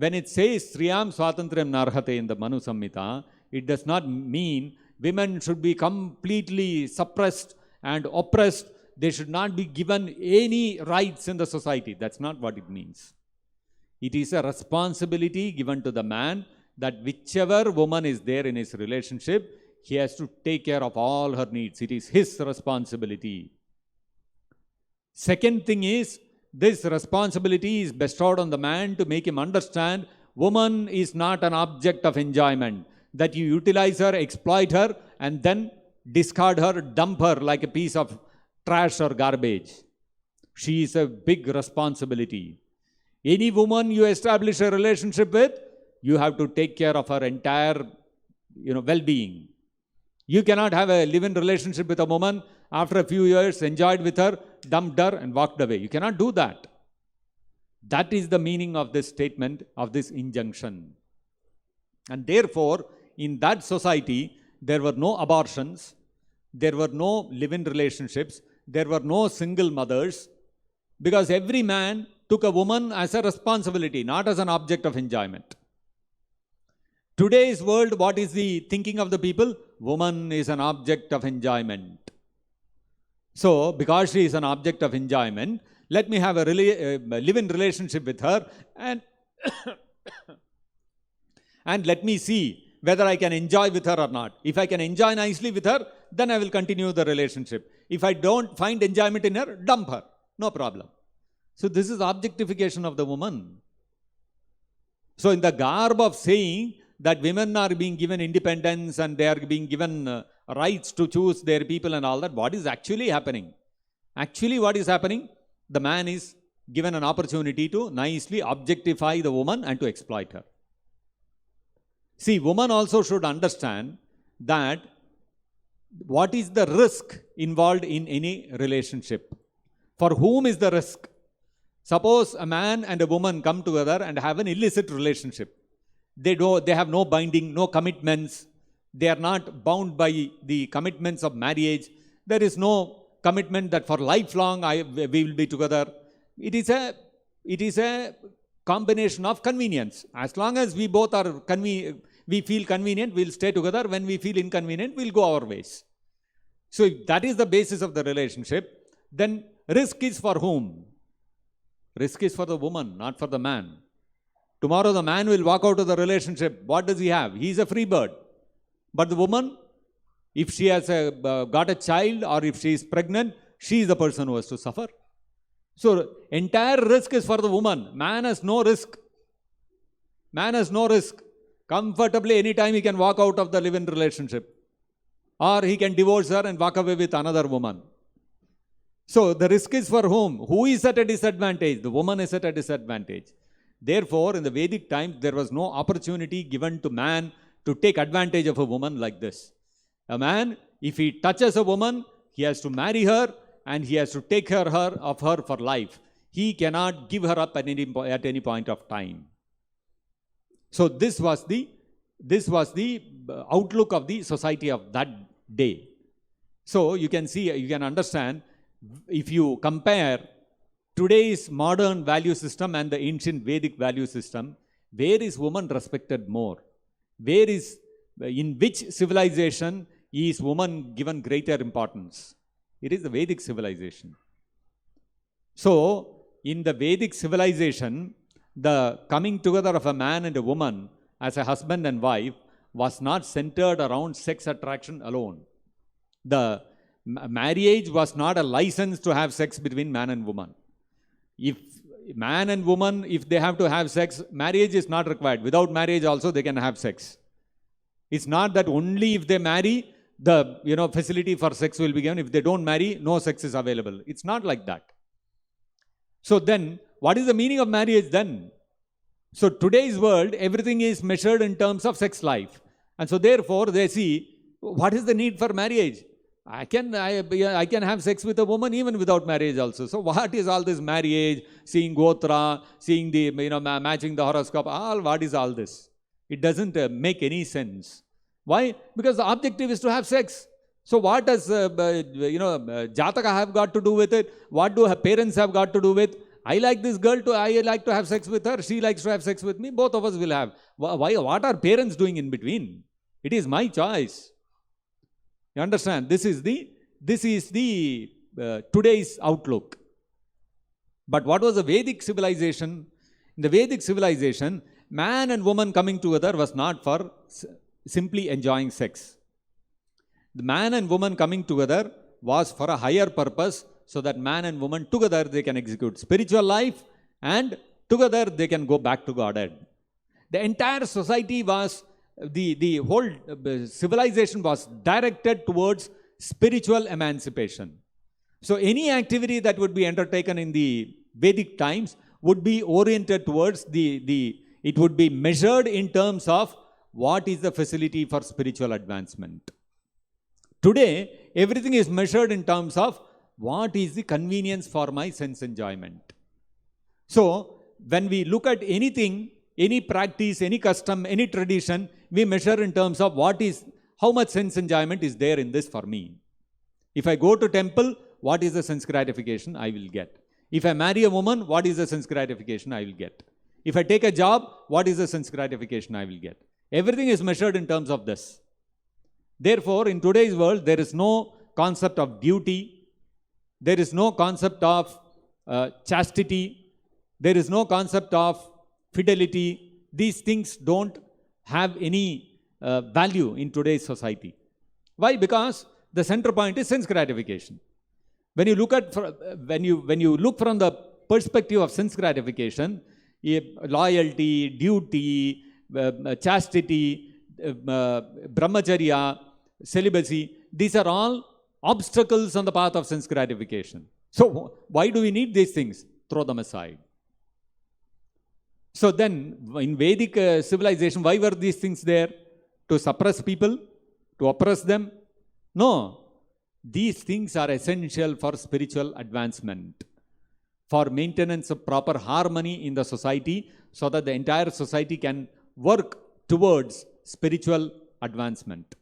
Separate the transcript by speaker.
Speaker 1: when it says Sriyam Swatantriyam Narhate in the Manu Samhita, it does not mean women should be completely suppressed and oppressed. They should not be given any rights in the society. That's not what it means. It is a responsibility given to the man that whichever woman is there in his relationship, he has to take care of all her needs. It is his responsibility. Second thing is, this responsibility is bestowed on the man to make him understand woman is not an object of enjoyment, that you utilize her, exploit her, and then discard her, dump her like a piece of trash or garbage. She is a big responsibility. Any woman you establish a relationship with, you have to take care of her entire well-being. You cannot have a live-in relationship with a woman, after a few years enjoyed with her, dumped her and walked away. You cannot do that. That is the meaning of this statement, of this injunction. And therefore, in that society, there were no abortions, there were no live-in relationships, there were no single mothers, because every man took a woman as a responsibility, not as an object of enjoyment. Today's world, what is the thinking of the people? Woman is an object of enjoyment. So, because she is an object of enjoyment, let me have a live-in relationship with her and, and let me see whether I can enjoy with her or not. If I can enjoy nicely with her, then I will continue the relationship. If I don't find enjoyment in her, dump her. No problem. So, this is objectification of the woman. So, in the garb of saying that women are being given independence and they are being given rights to choose their people and all that, what is actually happening? Actually, what is happening? The man is given an opportunity to nicely objectify the woman and to exploit her. See, woman also should understand that what is the risk involved in any relationship? For whom is the risk? Suppose a man and a woman come together and have an illicit relationship. They have no binding, no commitments. They are not bound by the commitments of marriage. There is no commitment that for lifelong we will be together. It is a combination of convenience. As long as we both are we feel convenient, we'll stay together. When we feel inconvenient, we'll go our ways. So if that is the basis of the relationship, then risk is for whom? Risk is for the woman, not for the man. Tomorrow the man will walk out of the relationship. What does he have? He is a free bird. But the woman, if she has got a child or if she is pregnant, she is the person who has to suffer. So, entire risk is for the woman. Man has no risk. Man has no risk. Comfortably, anytime he can walk out of the live-in relationship. Or he can divorce her and walk away with another woman. So, the risk is for whom? Who is at a disadvantage? The woman is at a disadvantage. Therefore, in the Vedic times, there was no opportunity given to man to take advantage of a woman like this. A man, if he touches a woman, he has to marry her and he has to take care of her for life. He cannot give her up at any point of time. So this was the outlook of the society of that day. So you can see, you can understand, if you compare today's modern value system and the ancient Vedic value system, where is woman respected more? In which civilization is woman given greater importance? It is the Vedic civilization. So, in the Vedic civilization, the coming together of a man and a woman as a husband and wife was not centered around sex attraction alone. The marriage was not a license to have sex between man and woman. If man and woman, if they have to have sex, marriage is not required. Without marriage also they can have sex. It's not that only if they marry, the facility for sex will be given. If they don't marry, no sex is available. It's not like that. So then, what is the meaning of marriage then? So today's world, everything is measured in terms of sex life. And so therefore, they see, what is the need for marriage? I can have sex with a woman even without marriage also. So what is all this marriage, seeing Gotra, seeing the, matching the horoscope, what is all this? It doesn't make any sense. Why? Because the objective is to have sex. So what does, Jataka have got to do with it? What do her parents have got to do with? I like this girl, I like to have sex with her, she likes to have sex with me, both of us will have. Why? What are parents doing in between? It is my choice. You understand? This is the today's outlook. But what was the Vedic civilization? In the Vedic civilization, man and woman coming together was not for simply enjoying sex. The man and woman coming together was for a higher purpose, so that man and woman together they can execute spiritual life, and together they can go back to Godhead. The entire society was, the whole civilization was directed towards spiritual emancipation. So any activity that would be undertaken in the Vedic times would be oriented towards it would be measured in terms of what is the facility for spiritual advancement. Today, everything is measured in terms of what is the convenience for my sense enjoyment. So, when we look at anything, any practice, any custom, any tradition, we measure in terms of how much sense enjoyment is there in this for me. If I go to temple, what is the sense gratification I will get? If I marry a woman, what is the sense gratification I will get? If I take a job, what is the sense gratification I will get? Everything is measured in terms of this. Therefore, in today's world, there is no concept of duty. There is no concept of chastity. There is no concept of fidelity. These things don't have any value in today's society. Why? Because the center point is sense gratification. When you look from the perspective of sense gratification, loyalty, duty, chastity, brahmacharya, celibacy, these are all obstacles on the path of sense gratification. So why do we need these things? Throw them aside. So then, in Vedic civilization, why were these things there? To suppress people? To oppress them? No. These things are essential for spiritual advancement, for maintenance of proper harmony in the society, so that the entire society can work towards spiritual advancement.